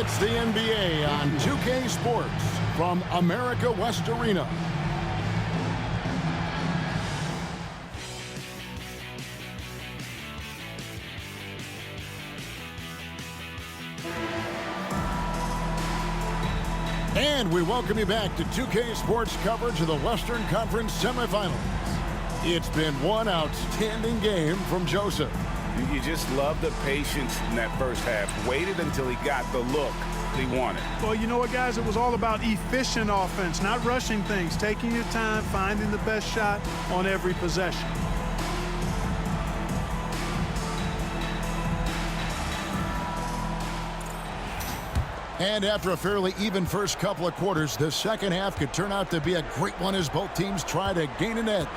It's the NBA on 2K Sports from America West Arena. And we welcome you back to 2K Sports coverage of the Western Conference semifinals. It's been one outstanding game from Joseph. You just love the patience in that first half. Waited until he got the look he wanted. Well, you know what, guys? It was all about efficient offense, not rushing things, taking your time, finding the best shot on every possession. And after a fairly even first couple of quarters, the second half could turn out to be a great one as both teams try to gain an edge.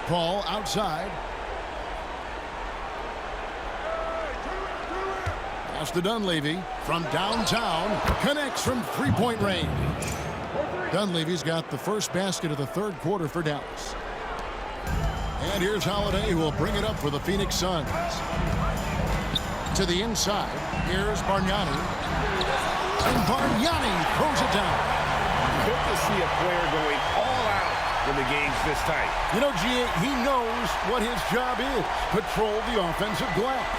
Ball outside. Pass to Dunleavy from downtown. Connects from three-point range. Dunleavy's got the first basket of the third quarter for Dallas. And here's Holiday, who will bring it up for the Phoenix Suns. To the inside. Here's Bargnani. And Bargnani throws it down. Good to see a player going all out when the game's this tight. You know, G.A., he knows what his job is. Patrol the offensive glass.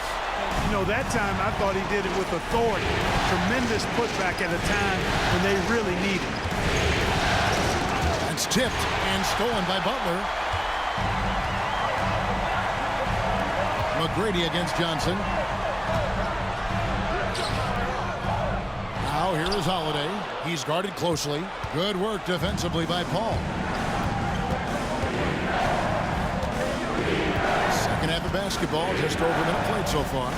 You know, that time I thought he did it with authority. Tremendous putback at a time when they really need it. That's tipped and stolen by Butler. McGrady against Johnson. Now here is Holiday. He's guarded closely. Good work defensively by Paul. Second half of basketball, just over a minute played so far.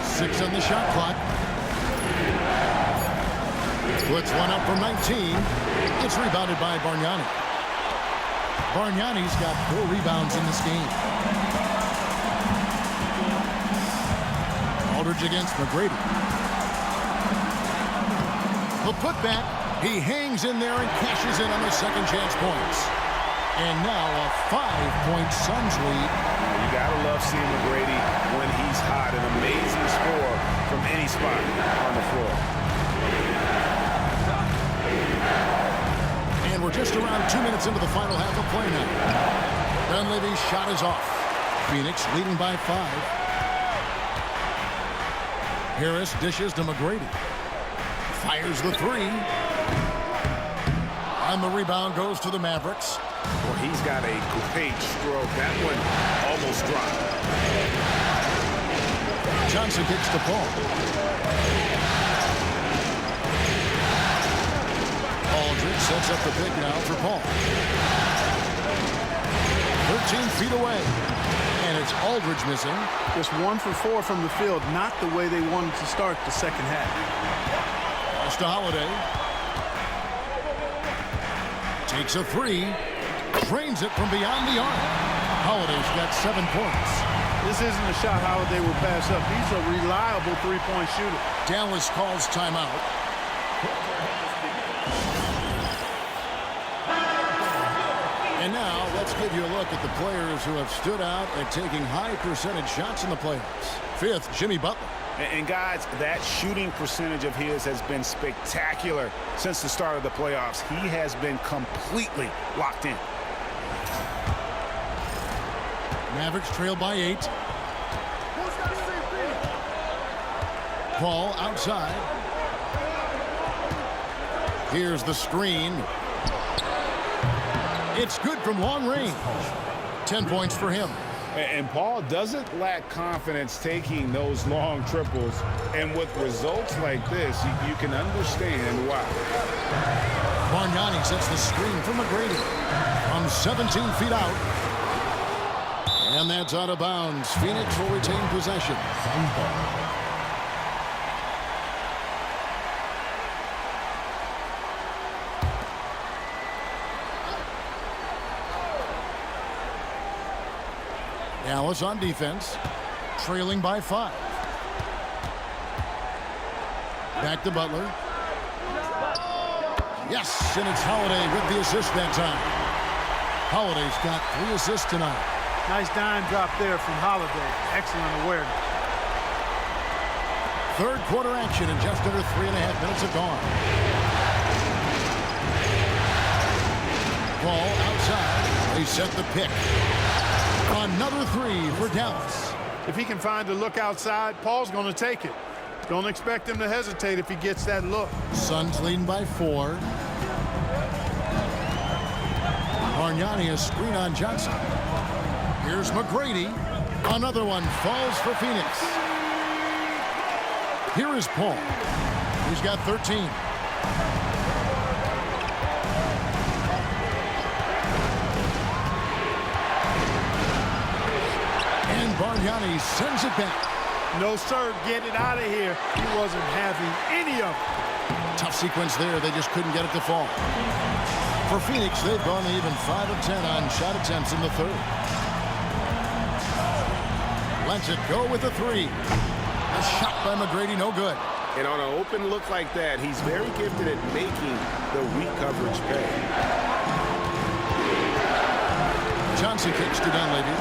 Six on the shot clock. Puts one up from 19. It's rebounded by Bargnani. Bargnani's got 4 rebounds in this game. Aldridge against McGrady. The putback. He hangs in there and cashes in on the second chance points. And now a 5-point Suns lead. You gotta love seeing McGrady when he's hot. An amazing score from any spot on the floor. And we're just around 2 minutes into the final half of play now. Dunleavy's shot is off. Phoenix leading by 5. Harris dishes to McGrady. Fires the 3. And the rebound goes to the Mavericks. Well, he's got a great stroke. That one almost dropped. Johnson kicks the ball. Aldridge sets up the pick now for Paul. 13 feet away. And it's Aldridge missing. Just 1 for 4 from the field, not the way they wanted to start the second half. Pass to Holiday. Takes a 3. Drains it from beyond the arc. Holiday's got 7 points. This isn't a shot Holiday will pass up. He's a reliable three-point shooter. Dallas calls timeout. And now let's give you a look at the players who have stood out at taking high percentage shots in the playoffs. 5th, Jimmy Butler. And guys, that shooting percentage of his has been spectacular since the start of the playoffs. He has been completely locked in. Mavericks trail by 8. Paul outside. Here's the screen. It's good from long range. 10 points for him. And Paul doesn't lack confidence taking those long triples. And with results like this, you can understand why. Bargnani sets the screen from McGrady from 17 feet out. And that's out of bounds. Phoenix will retain possession. Dallas on defense, trailing by 5. Back to Butler. Yes, and it's Holiday with the assist that time. Holiday's got 3 assists tonight. Nice dime drop there from Holiday. Excellent awareness. Third quarter action and just under 3.5 minutes have gone. Ball outside. They set the pick. Another 3 for Dallas. If he can find a look outside, Paul's going to take it. Don't expect him to hesitate if he gets that look. Suns leading by 4. Bargnani a screen on Johnson. Here's McGrady. Another one falls for Phoenix. Here is Paul. He's got 13. And Bargnani sends it back. No, sir. Get it out of here. He wasn't having any of it. Tough sequence there. They just couldn't get it to fall. For Phoenix, they've gone even 5 of 10 on shot attempts in the third. Lets it go with a 3. A shot by McGrady, no good. And on an open look like that, he's very gifted at making the weak coverage pay. Johnson kicks to Dunleavy.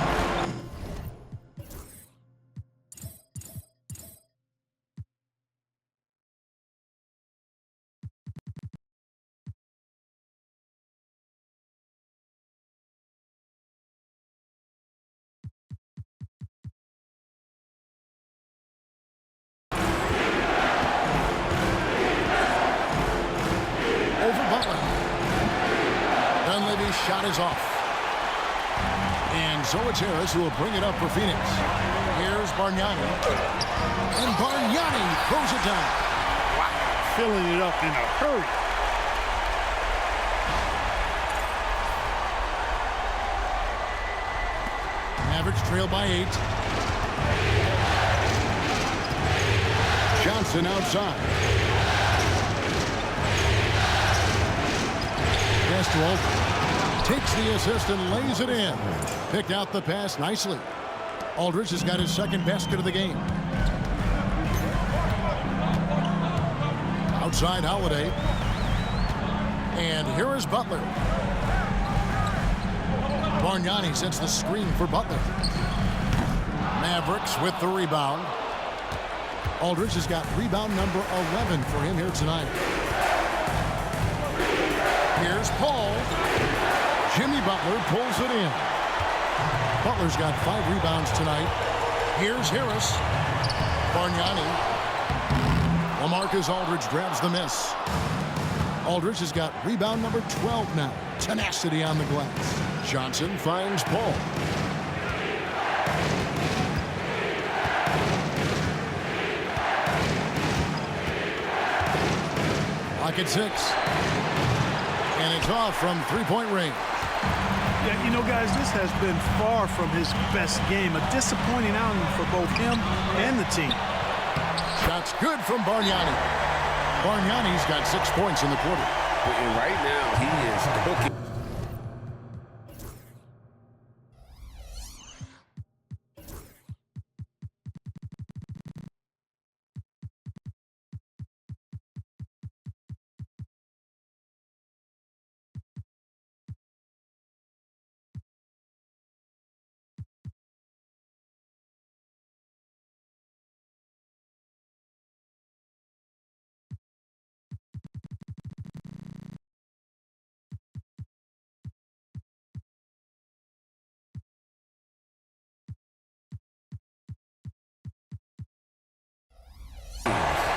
Shot is off. And so it's Harris who will bring it up for Phoenix. Here's Bargnani. And Bargnani throws it down. Wow, filling it up in a hurry. Mavericks trail by 8. Johnson outside. Pass to Aldridge. Takes the assist and lays it in. Picked out the pass nicely. Aldridge has got his second basket of the game. Outside Holiday. And here is Butler. Bargnani sets the screen for Butler. Mavericks with the rebound. Aldridge has got rebound number 11 for him here tonight. Here's Paul. Jimmy Butler pulls it in. Butler's got 5 rebounds tonight. Here's Harris. Bargnani. LaMarcus Aldridge grabs the miss. Aldridge has got rebound number 12 now. Tenacity on the glass. Johnson finds Paul. Lock at 6. And it's off from 3-point range. Yeah, you know, guys, this has been far from his best game. A disappointing outing for both him and the team. Shots good from Bargnani. Bargnani's got 6 points in the quarter. And right now, he is cooking.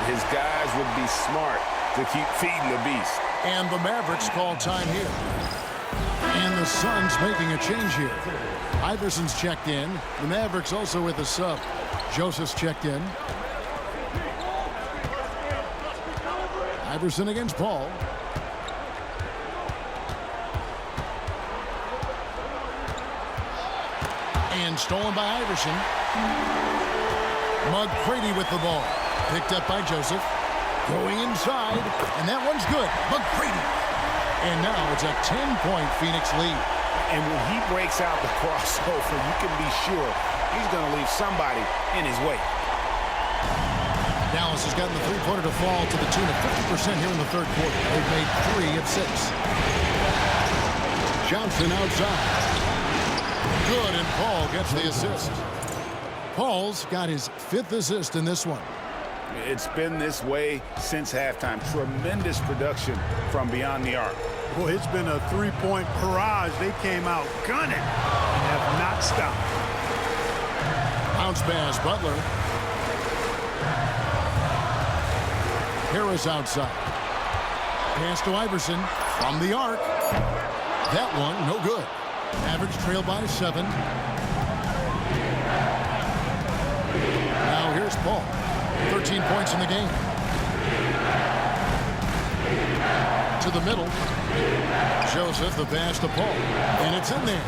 His guys would be smart to keep feeding the beast. And the Mavericks call time here. And the Suns making a change here. Iverson's checked in. The Mavericks also with a sub. Joseph's checked in. Iverson against Paul. And stolen by Iverson. McGrady with the ball. Picked up by Joseph. Going inside. And that one's good. McGrady. And now it's a 10-point Phoenix lead. And when he breaks out the crossover, you can be sure he's going to leave somebody in his way. Dallas has gotten the three-pointer to fall to the tune of 50% here in the third quarter. They've made 3 of 6. Johnson outside. Good, and Paul gets the assist. Paul's got his 5th assist in this one. It's been this way since halftime. Tremendous production from beyond the arc. Boy, it's been a three-point barrage. They came out gunning and have not stopped. Bounce pass, Butler. Harris outside. Pass to Iverson from the arc. That one, no good. Mavericks trail by 7. Now here's Paul. 13 points in the game. To the middle. Joseph, the pass to Paul. And it's in there.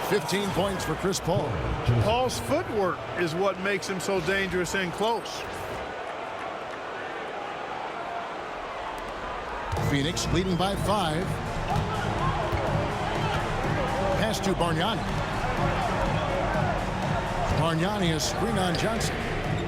15 points for Chris Paul. Paul's footwork is what makes him so dangerous and close. Phoenix leading by 5. Pass to Bargnani. Bargnani, a screen on Johnson.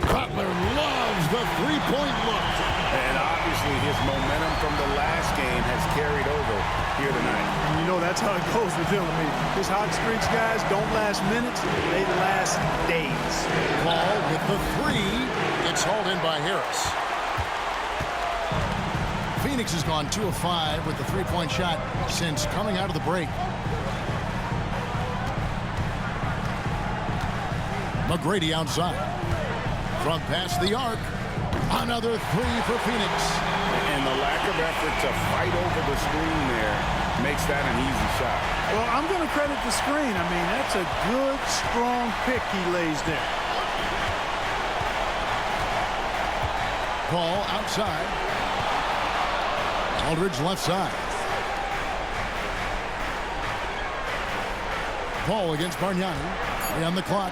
Butler loves the three-point look. And obviously his momentum from the last game has carried over here tonight. And you know that's how it goes with him. I mean, his hot streaks, guys, don't last minutes. They last days. Paul with the 3. It's hauled in by Harris. Phoenix has gone 2 of 5 with the three-point shot since coming out of the break. McGrady outside. Front past the arc. Another 3 for Phoenix. And the lack of effort to fight over the screen there makes that an easy shot. Well, I'm going to credit the screen. I mean, that's a good, strong pick he lays there. Paul outside. Aldridge left side. Paul against Bargnani. On the clock.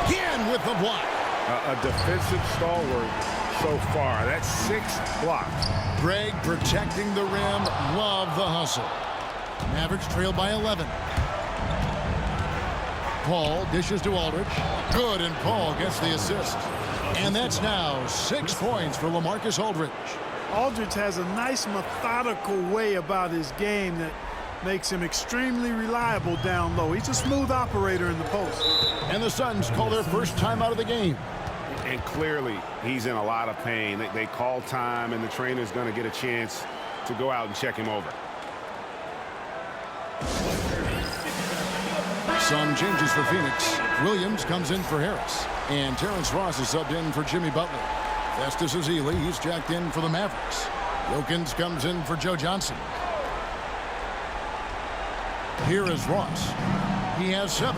Again with the block. A defensive stalwart so far. That's 6 blocks. Greg protecting the rim. Love the hustle. Mavericks trail by 11. Paul dishes to Aldridge. Good, and Paul gets the assist. And that's now 6 points for LaMarcus Aldridge. Aldridge has a nice methodical way about his game that makes him extremely reliable down low. He's a smooth operator in the post. And the Suns call their first time out of the game. And clearly, he's in a lot of pain. They call time, and the trainer's going to get a chance to go out and check him over. Some changes for Phoenix. Williams comes in for Harris. And Terrence Ross is subbed in for Jimmy Butler. Festus Ezeli, he's jacked in for the Mavericks. Wilkins comes in for Joe Johnson. Here is Ross. He has 7.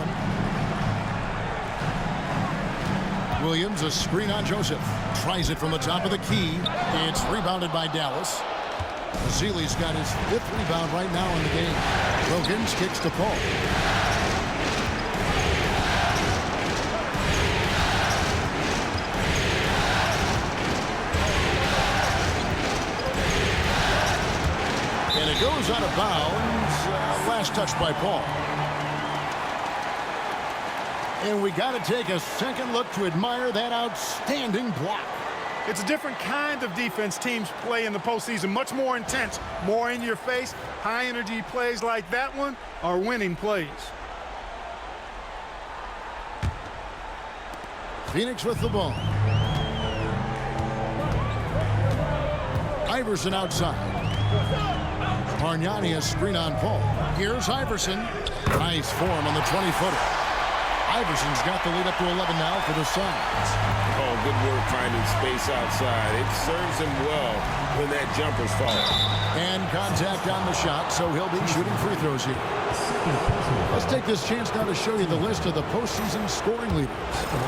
Williams, a screen on Joseph. Tries it from the top of the key. It's rebounded by Dallas. Ezeli's got his 5th rebound right now in the game. Wilkins kicks to Paul. And it goes out of bounds. Last touch by Paul. And we got to take a second look to admire that outstanding block. It's a different kind of defense teams play in the postseason. Much more intense, more in your face. High energy plays like that one are winning plays. Phoenix with the ball. Iverson outside. Bargnani, a screen on Paul. Here's Iverson. Nice form on the 20-footer. Iverson's got the lead up to 11 now for the Suns. Oh, good work finding space outside. It serves him well when that jumper's falling. And contact on the shot, so he'll be shooting free throws here. Let's take this chance now to show you the list of the postseason scoring leaders.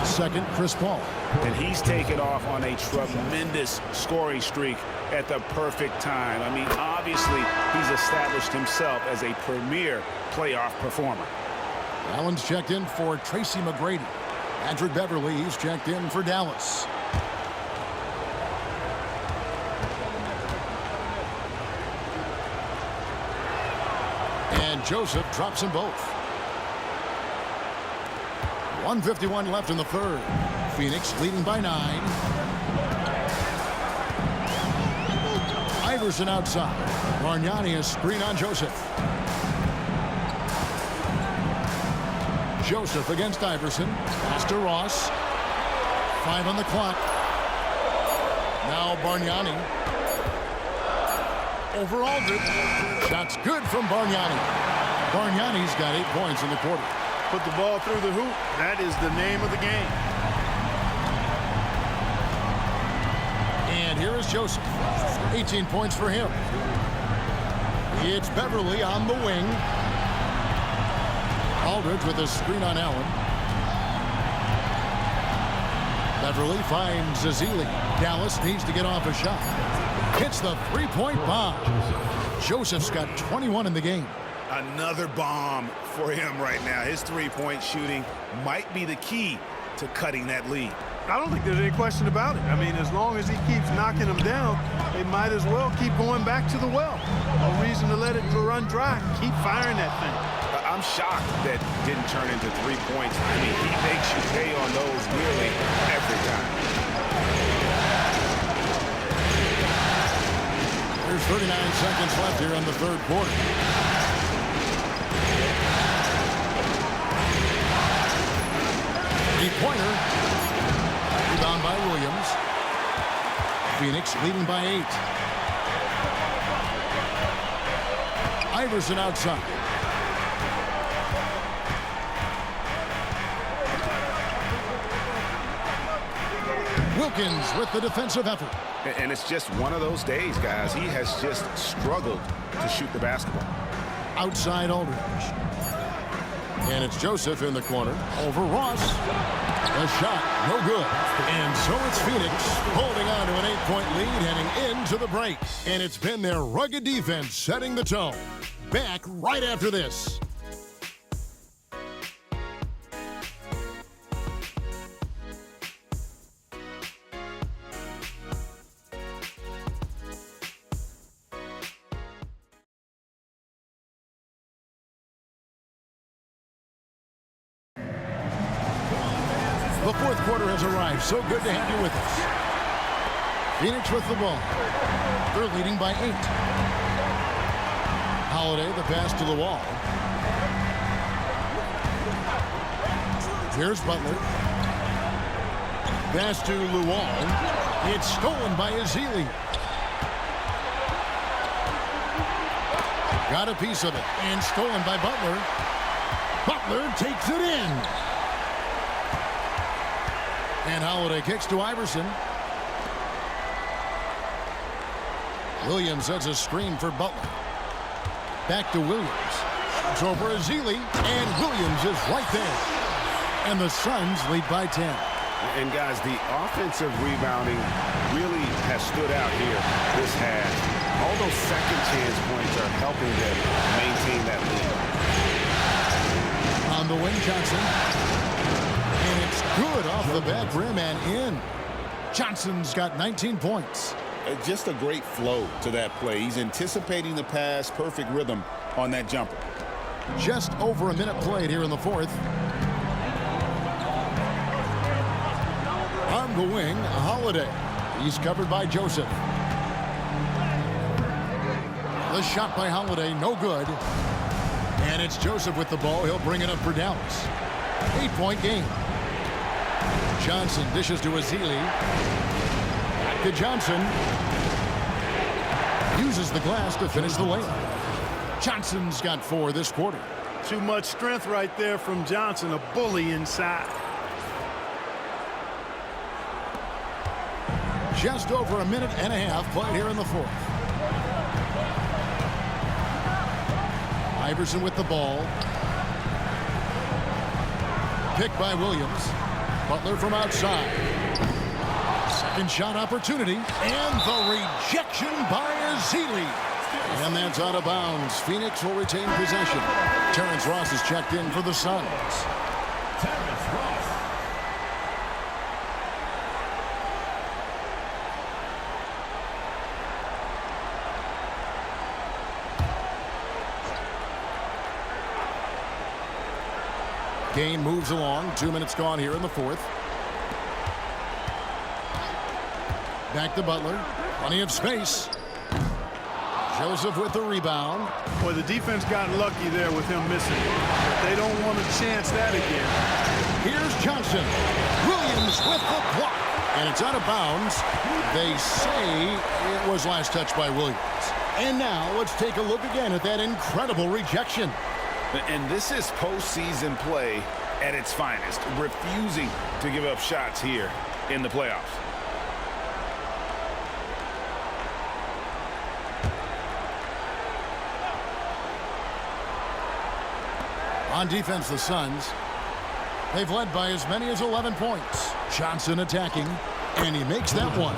Second, Chris Paul. And he's taken off on a tremendous scoring streak at the perfect time. I mean, obviously, he's established himself as a premier playoff performer. Allen's checked in for Tracy McGrady. Patrick Beverly, he's checked in for Dallas. And Joseph drops them both. 1:51 left in the third. Phoenix leading by 9. Iverson outside. Bargnani, a screen on Joseph. Joseph against Iverson. Pass to Ross. 5 on the clock. Now Bargnani. Over Aldridge. Shot's good from Bargnani. Bargnani's got 8 points in the quarter. Put the ball through the hoop. That is the name of the game. And here is Joseph. 18 points for him. It's Beverly on the wing. Aldridge with a screen on Allen. Beverly finds Ezeli. Dallas needs to get off a shot. Hits the three-point bomb. Joseph's got 21 in the game. Another bomb for him right now. His three-point shooting might be the key to cutting that lead. I don't think there's any question about it. I mean, as long as he keeps knocking them down, they might as well keep going back to the well. No reason to let it run dry. Keep firing that thing. I'm shocked that didn't turn into 3 points. I mean, he makes you pay on those nearly every time. There's 39 seconds left here in the third quarter. Three-pointer. Rebound by Williams. Phoenix leading by 8. Iverson outside. Wilkins with the defensive effort. And it's just one of those days, guys. He has just struggled to shoot the basketball. Outside Aldridge. And it's Joseph in the corner. Over Ross. A shot, no good. And so it's Phoenix holding on to an 8-point lead heading into the break. And it's been their rugged defense setting the tone. Back right after this. The fourth quarter has arrived. So good to have you with us. Phoenix with the ball. They're leading by 8. Holiday, the pass to the wall. Here's Butler. Pass to Luol. It's stolen by Ezeli. Got a piece of it. And stolen by Butler. Butler takes it in. And Holiday kicks to Iverson. Williams sets a screen for Butler. Back to Williams. It's over Ezeli. And Williams is right there. And the Suns lead by 10. And guys, the offensive rebounding really has stood out here this half. All those second chance points are helping them maintain that lead. On the wing, Johnson. And it's good off the back rim and in. Johnson's got 19 points. Just a great flow to that play. He's anticipating the pass, perfect rhythm on that jumper. Just over a minute played here in the fourth. On the wing, Holiday. He's covered by Joseph. The shot by Holiday, no good. And it's Joseph with the ball. He'll bring it up for Dallas. 8-point game. Johnson dishes to Ezeli. Back to Johnson. Uses the glass to finish the layup. Johnson's got 4 this quarter. Too much strength right there from Johnson. A bully inside. Just over a minute and a half played here in the fourth. Iverson with the ball. Picked by Williams. Butler from outside. Second shot opportunity. And the rejection by Ezeli. And that's out of bounds. Phoenix will retain possession. Terrence Ross is checked in for the Suns. Game moves along. 2 minutes gone here in the fourth. Back to Butler. Plenty of space. Joseph with the rebound. Boy, the defense got lucky there with him missing. But they don't want to chance that again. Here's Johnson. Williams with the block. And it's out of bounds. They say it was last touched by Williams. And now let's take a look again at that incredible rejection. And this is postseason play at its finest, refusing to give up shots here in the playoffs. On defense, the Suns, they've led by as many as 11 points. Johnson attacking, and he makes that one.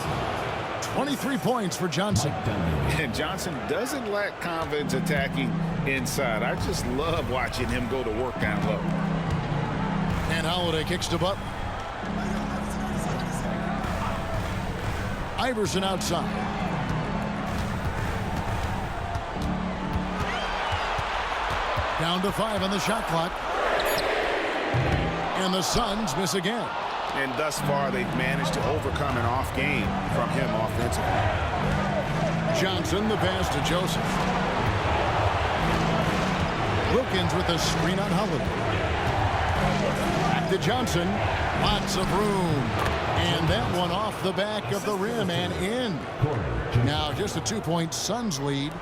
23 points for Johnson. And Johnson doesn't lack confidence attacking inside. I just love watching him go to work down low. And Holiday kicks to Butler. Iverson outside. Down to 5 on the shot clock. And the Suns miss again. And thus far, they've managed to overcome an off game from him offensively. Johnson, the pass to Joseph. Wilkins with the screen on Holiday. Back to Johnson. Lots of room. And that one off the back of the rim and in. Now just a 2-point Suns lead.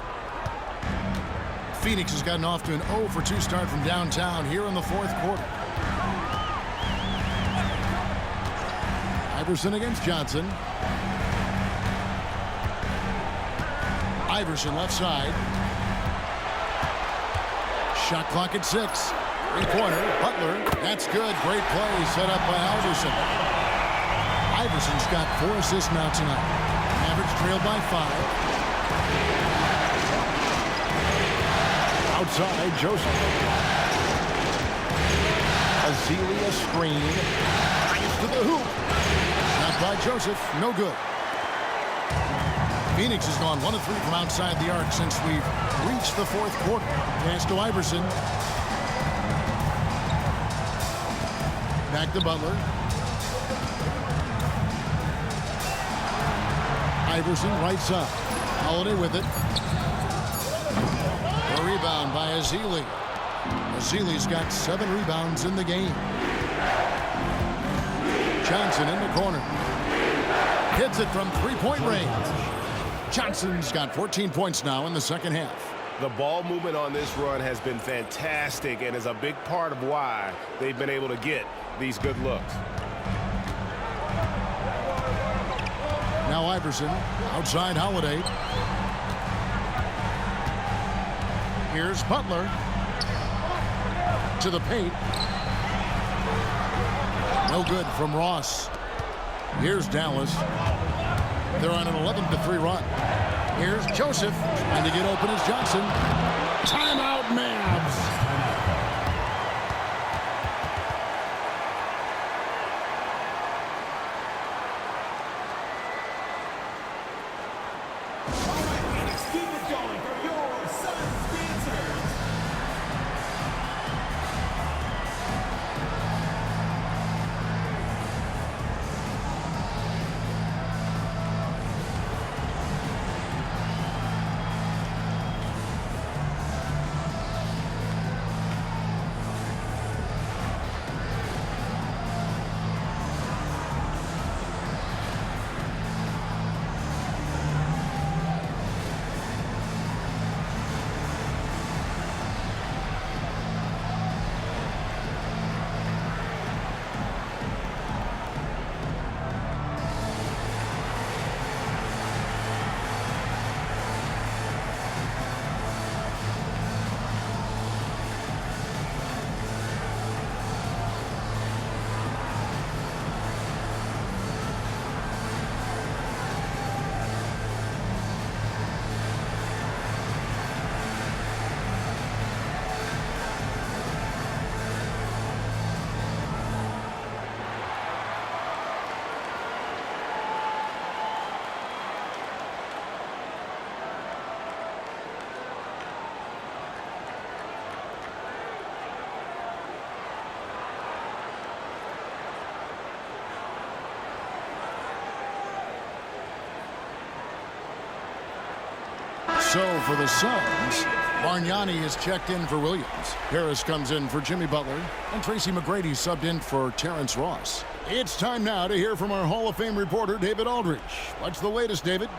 Phoenix has gotten off to an 0 for 2 start from downtown here in the fourth quarter. Iverson against Johnson. Iverson left side. Shot clock at 6. Three-pointer. Butler. That's good. Great play set up by Iverson. Iverson's got 4 assists now tonight. Mavericks trailed by 5. Outside, Joseph. Azealia screen. Nice to the hoop. Shot by Joseph. No good. Phoenix has gone 1 of 3 from outside the arc since we've reached the fourth quarter. Pass to Iverson. Back to Butler. Iverson right side. Holiday with it. A rebound by Azealia. Azealia's got 7 rebounds in the game. Johnson in the corner. Hits it from 3-point range. Johnson's got 14 points now in the second half. The ball movement on this run has been fantastic and is a big part of why they've been able to get these good looks. Now Iverson outside Holiday. Here's Butler to the paint. No good from Ross. Here's Dallas. They're on an 11-3 run. Here's Joseph trying to get open as Johnson. Timeout, Mavs. So for the Suns, Bargnani is checked in for Williams. Harris comes in for Jimmy Butler. And Tracy McGrady subbed in for Terrence Ross. It's time now to hear from our Hall of Fame reporter, David Aldridge. What's the latest, David?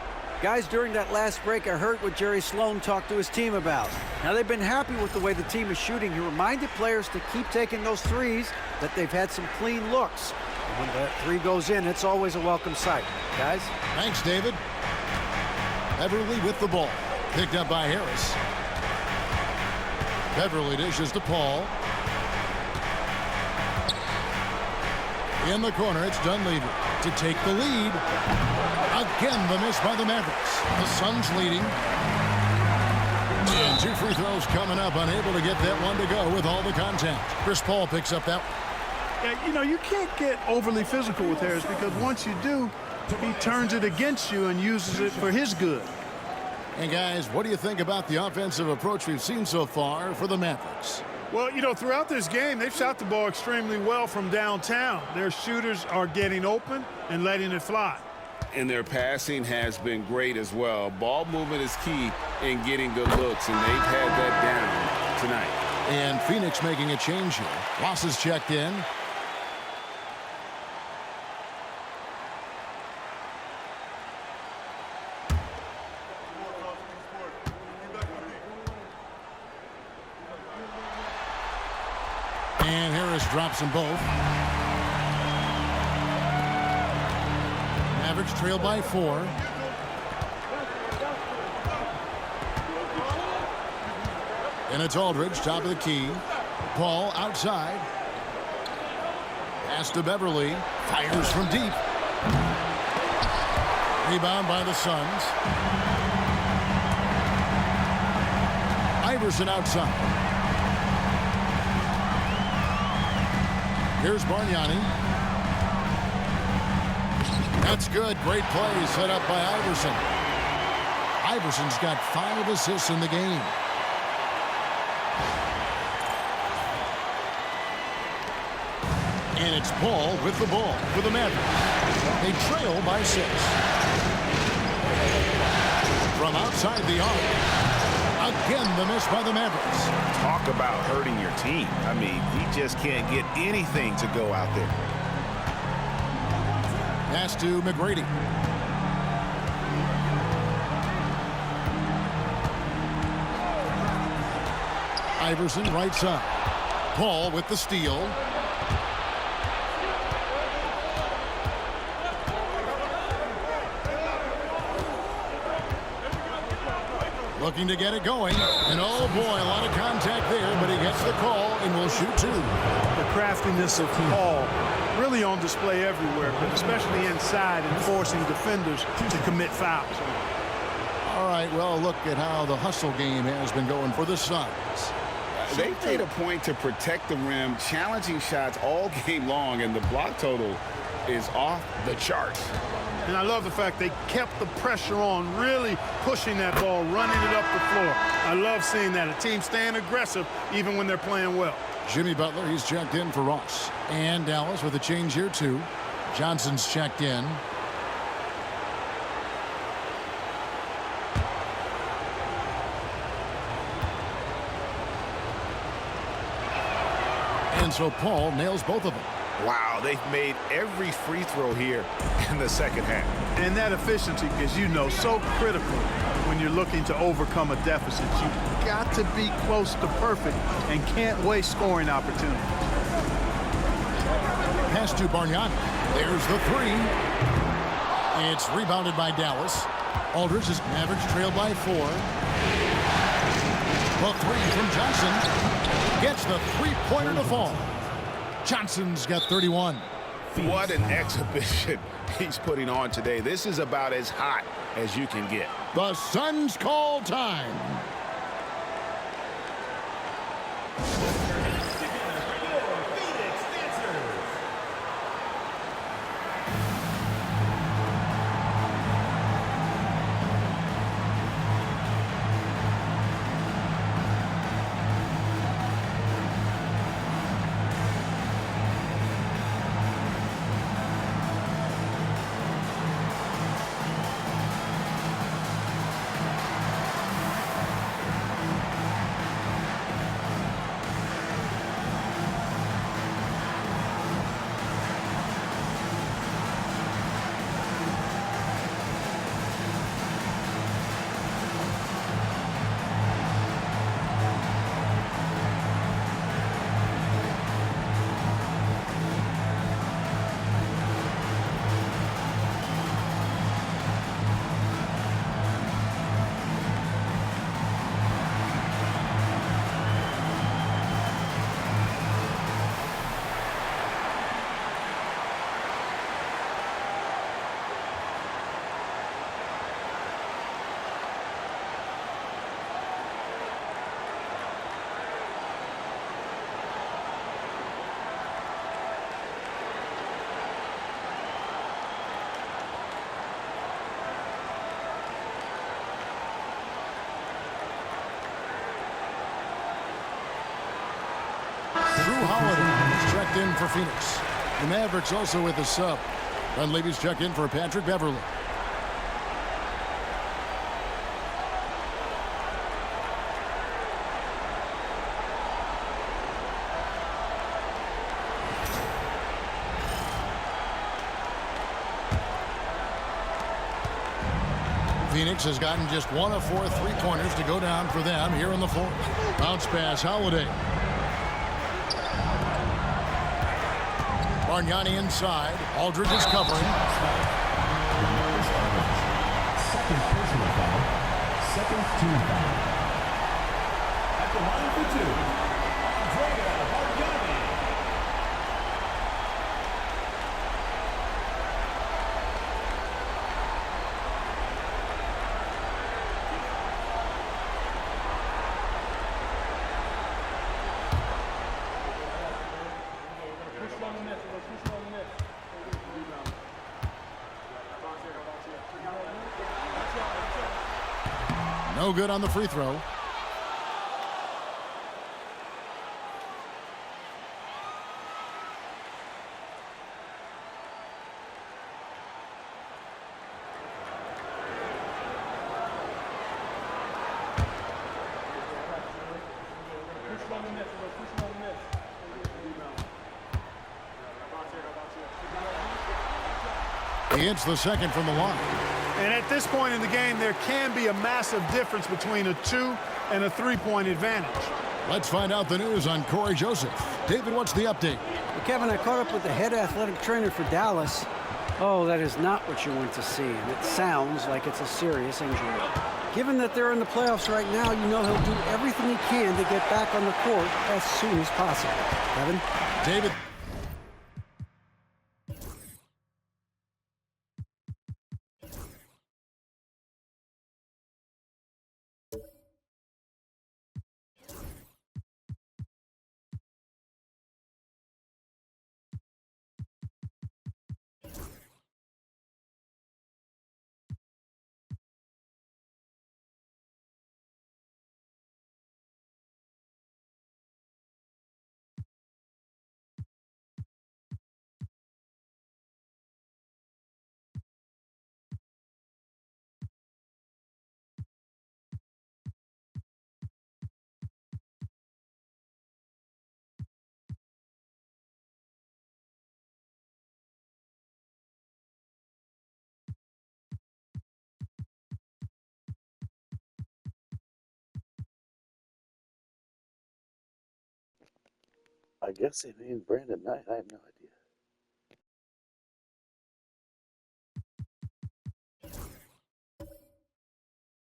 Guys, during that last break, I heard what Jerry Sloan talked to his team about. Now, they've been happy with the way the team is shooting. He reminded players to keep taking those threes, that they've had some clean looks. And when that three goes in, it's always a welcome sight. Guys? Thanks, David. Beverly with the ball. Picked up by Harris. Beverly dishes to Paul. In the corner, it's Dunleavy to take the lead. Again, the miss by the Mavericks. The Suns leading. And 2 free throws coming up, unable to get that one to go with all the contact. Chris Paul picks up that one. Yeah, you know, you can't get overly physical with Harris because once you do, he turns it against you and uses it for his good. And guys, what do you think about the offensive approach we've seen so far for the Mavericks? Well, you know, throughout this game, they've shot the ball extremely well from downtown. Their shooters are getting open and letting it fly. And their passing has been great as well. Ball movement is key in getting good looks, and they've had that down tonight. And Phoenix making a change here. Ross is checked in. And Harris drops them both. Mavericks trail by 4. And it's Aldridge, top of the key. Paul outside. Pass to Beverly. Fires from deep. Rebound by the Suns. Iverson outside. Here's Bargnani. That's good. Great play set up by Iverson. Iverson's got 5 assists in the game. And it's Paul with the ball for the Mavericks. They trail by 6. From outside the arc. Again, the miss by the Mavericks. Talk about hurting your team. I mean, he just can't get anything to go out there. Pass to McGrady. Iverson right side. Paul with the steal. Looking to get it going. And oh boy, a lot of contact there, but he gets the call and will shoot 2. The craftiness of Paul really on display everywhere, but especially inside and forcing defenders to commit fouls. All right, well, look at how the hustle game has been going for the Suns. They made a point to protect the rim, challenging shots all game long, and the block total is off the charts. And I love the fact they kept the pressure on, really pushing that ball, running it up the floor. I love seeing that. A team staying aggressive even when they're playing well. Jimmy Butler, he's checked in for Ross. And Dallas with a change here, too. Johnson's checked in. And so Paul nails both of them. Wow, they've made every free throw here in the second half. And that efficiency is, you know, so critical when you're looking to overcome a deficit. You've got to be close to perfect and can't waste scoring opportunities. Pass to Bargnani. There's the 3. It's rebounded by Dallas. Aldridge is Mavericks trailed by 4. The 3 from Johnson gets the 3-pointer to fall. Johnson's got 31. What an exhibition he's putting on today. This is about as hot as you can get. The Suns call time. Holiday is checked in for Phoenix. The Mavericks also with a sub. Dunleavy's checked in for Patrick Beverly. Phoenix has gotten just 1 of 4 3-pointers to go down for them here in the fourth. Bounce pass, Holiday. Bargnani inside. Aldridge is covering. Second personal foul. Second team foul. At the line for 2, Andrea Bargnani. No good on the free throw. He hits the second from the line. And at this point in the game, there can be a massive difference between a 2 and a 3-point advantage. Let's find out the news on Corey Joseph. David, what's the update? Well, Kevin, I caught up with the head athletic trainer for Dallas. Oh, that is not what you want to see, and it sounds like it's a serious injury. Given that they're in the playoffs right now, you know he'll do everything he can to get back on the court as soon as possible. Kevin? David. I guess they named Brandon Knight. I have no idea.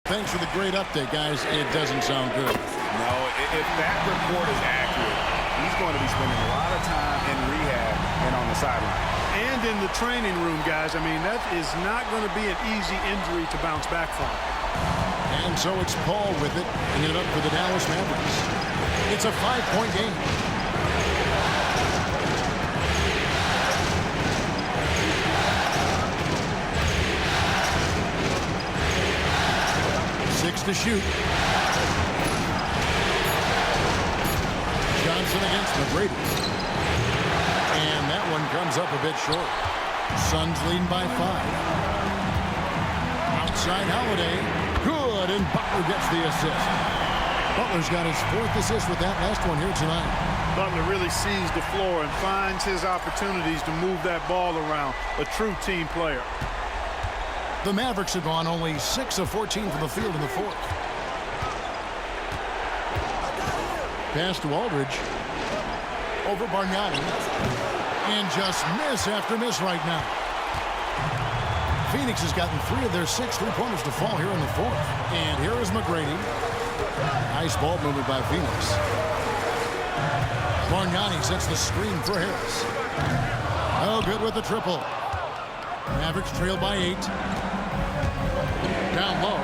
Thanks for the great update, guys. It doesn't sound good. No, if that report is accurate, he's going to be spending a lot of time in rehab and on the sideline. And in the training room, guys. I mean, that is not going to be an easy injury to bounce back from. And so it's Paul with it, and it up for the Dallas Mavericks. It's a 5-point game. To shoot. Johnson against McGrady. And that one comes up a bit short. Suns leading by 5. Outside Holiday. Good, and Butler gets the assist. Butler's got his 4th assist with that last one here tonight. Butler really sees the floor and finds his opportunities to move that ball around. A true team player. The Mavericks have gone only 6 of 14 from the field in the fourth. Pass to Aldridge. Over Bargnani. And just miss after miss right now. Phoenix has gotten 3 of their 6 3-pointers to fall here in the fourth. And here is McGrady. Nice ball movement by Phoenix. Bargnani sets the screen for Harris. Oh, good with the triple. Mavericks trail by 8. Down low.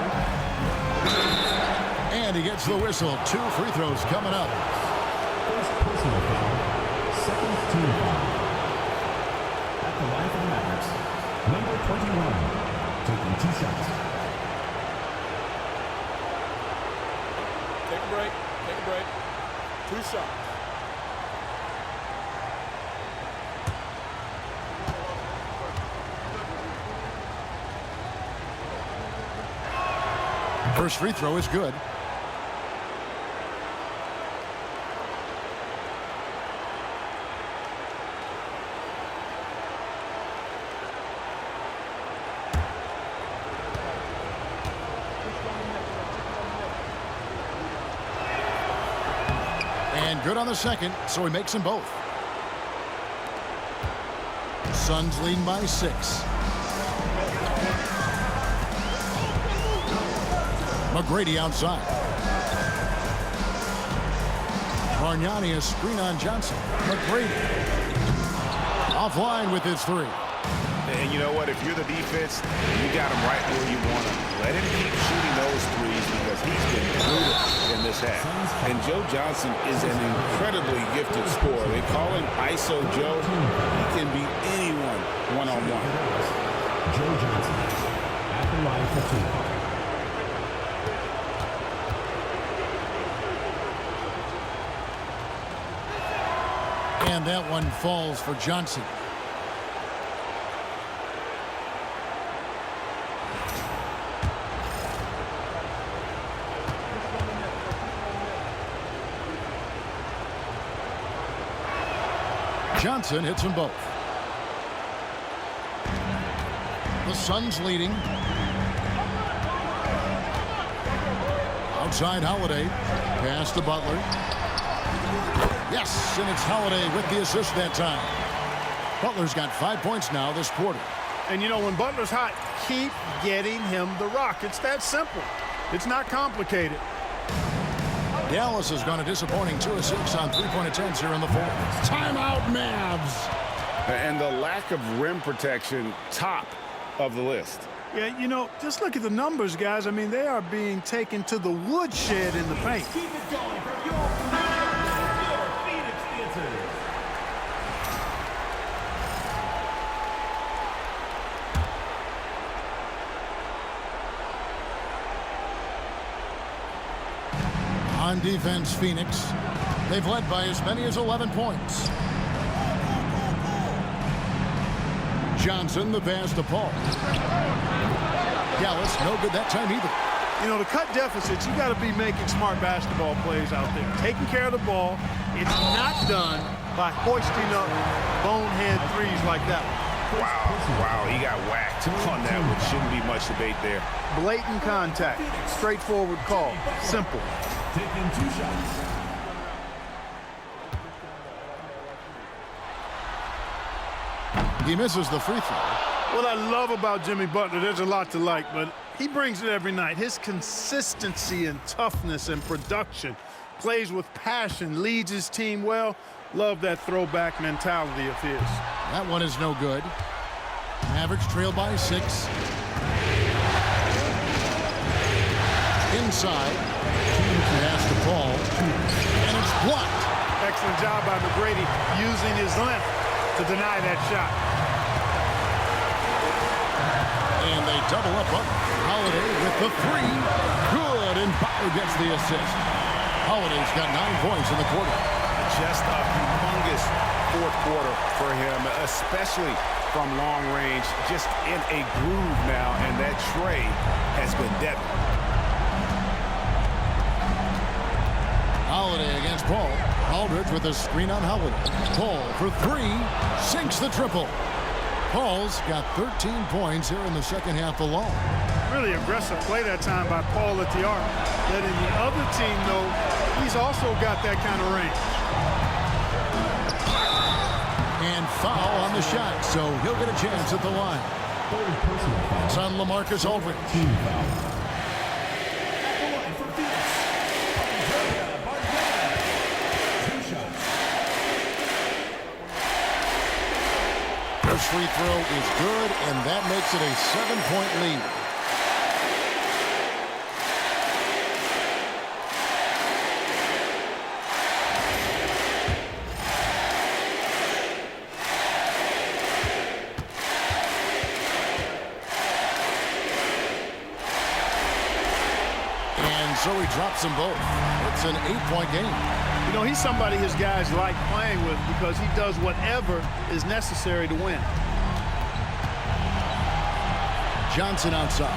And he gets the whistle. 2 free throws coming up. First personal foul. Second team foul. At the line for the Mavericks, number 21, taking 2 shots. Take a break. 2 shots. First free throw is good. And good on the second, so he makes them both. Suns lead by 6. McGrady outside. Bargnani a screen on Johnson. McGrady offline with his 3. And you know what? If you're the defense, you got him right where you want him. Let him keep shooting those threes because he's been brutal in this half. And Joe Johnson is an incredibly gifted scorer. They call him ISO Joe. He can beat anyone one-on-one. Joe Johnson at the line for 2. And that one falls for Johnson. Johnson hits them both. The Suns leading. Outside Holiday. Pass to Butler. Yes, and it's Holiday with the assist that time. Butler's got 5 points now this quarter. And, you know, when Butler's hot, keep getting him the rock. It's that simple. It's not complicated. Dallas has gone a disappointing 2 of 6 on 3-point attempts here in the fourth. Timeout, Mavs. And the lack of rim protection, top of the list. Yeah, you know, just look at the numbers, guys. I mean, they are being taken to the woodshed in the paint. Keep it going from your Phoenix Dancers. On defense, Phoenix. They've led by as many as 11 points. Johnson, the pass to Paul. Dallas, no good that time either. You know, to cut deficits, you got to be making smart basketball plays out there. Taking care of the ball. It's not done by hoisting up bonehead threes like that. Wow, he got whacked on that one. Shouldn't be much debate there. Blatant contact. Straightforward call. Simple. Taking 2 shots. He misses the free throw. What I love about Jimmy Butler, there's a lot to like, but he brings it every night. His consistency and toughness and production, plays with passion, leads his team well. Love that throwback mentality of his. That one is no good. Mavericks trail by 6. Inside. Pass to Paul. And it's blocked. Excellent job by McGrady using his length to deny that shot. And they double up Holiday with the 3. Good, and Butler gets the assist. Holiday's got 9 points in the quarter. Just a humongous fourth quarter for him, especially from long range. Just in a groove now, and that tray has been deadly. Holiday against Paul. Aldridge with a screen on Holiday. Paul for 3. Sinks the triple. Paul's got 13 points here in the second half alone. Really aggressive play that time by Paul at the arc. Letting the other team know he's also got that kind of range. And foul on the shot, so he'll get a chance at the line. Third personal foul. It's on LaMarcus Aldridge. Team foul. At the line for Phoenix. 2 shots. First free throw is good, and that makes it a 7-point lead. And so he drops them both. It's an 8-point game. You know, he's somebody his guys like playing with because he does whatever is necessary to win. Johnson outside.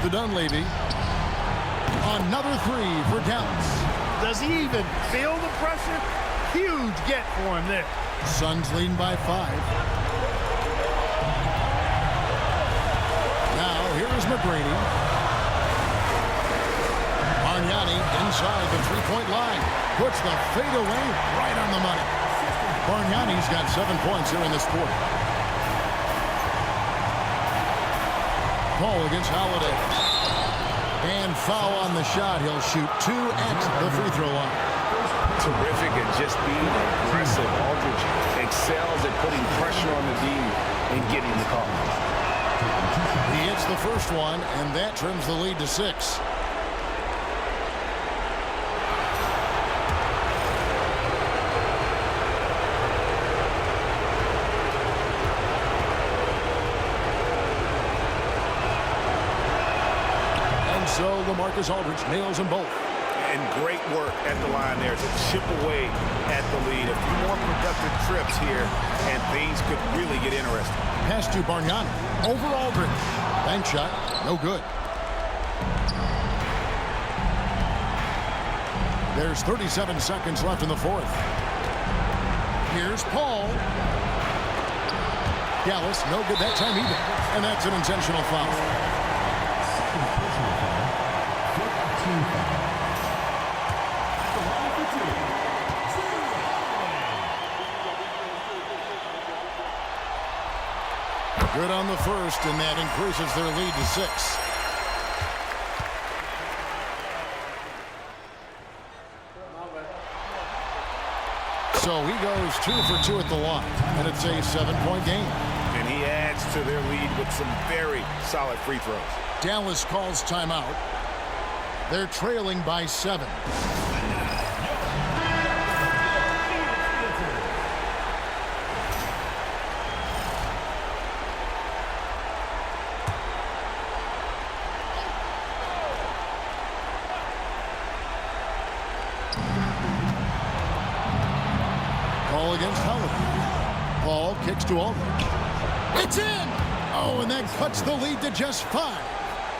to Dunleavy. Another three for Dallas. Does he even feel the pressure? Huge get for him there. Suns leading by 5. Now, here is McGrady. Bargnani inside the three-point line. Puts the fadeaway right on the money. Bargnani's got 7 points here in this quarter. Call against Holiday. And foul on the shot. He'll shoot 2 at the free throw line. Terrific at just being aggressive. Aldridge excels at putting pressure on the D and getting the call. He hits the first one, and that trims the lead to 6. And so LaMarcus Aldridge nails them both. And great work at the line there to chip away at the lead. A few more productive trips here, and things could really get interesting. Pass to Bargnani. Over Aldridge. Bank shot. No good. There's 37 seconds left in the fourth. Here's Paul. Dallas, no good that time either. And that's an intentional foul. Second personal foul. 15 foul. Good on the first, and that increases their lead to 6. So he goes 2 for 2 at the line, and it's a 7-point game. And he adds to their lead with some very solid free throws. Dallas calls timeout. They're trailing by 7. Call against Holiday. Paul kicks to Aldridge. It's in! Oh, and that cuts the lead to just 5.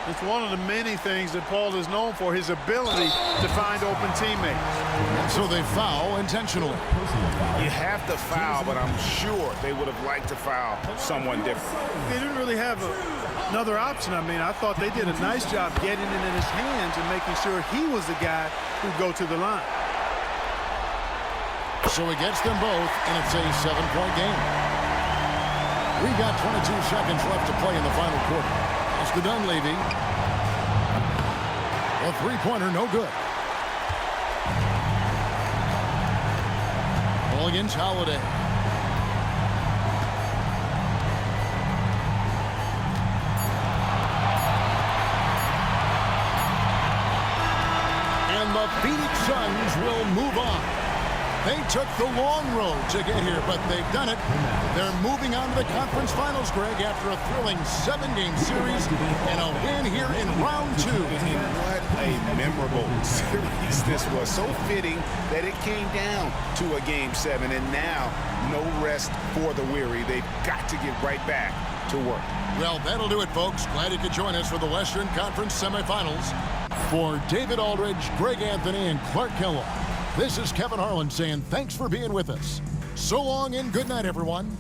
It's one of the many things that Paul is known for, his ability to find open teammates. And so they foul intentionally. You have to foul, but I'm sure they would have liked to foul someone different. They didn't really have another option. I mean, I thought they did a nice job getting it in his hands and making sure he was the guy who'd go to the line. So he gets them both, and it's a 7-point game. We've got 22 seconds left to play in the final quarter. It's the Dunleavy. A three-pointer, no good. Ball against Holiday. And the Phoenix Suns will move on. They took the long road to get here, but they've done it. They're moving on to the conference finals, Greg, after a thrilling 7-game series and a win here in round 2. And what a memorable series this was. So fitting that it came down to a Game 7, and now no rest for the weary. They've got to get right back to work. Well, that'll do it, folks. Glad you could join us for the Western Conference semifinals. For David Aldridge, Greg Anthony, and Clark Kellogg, this is Kevin Harlan saying thanks for being with us. So long and good night, everyone.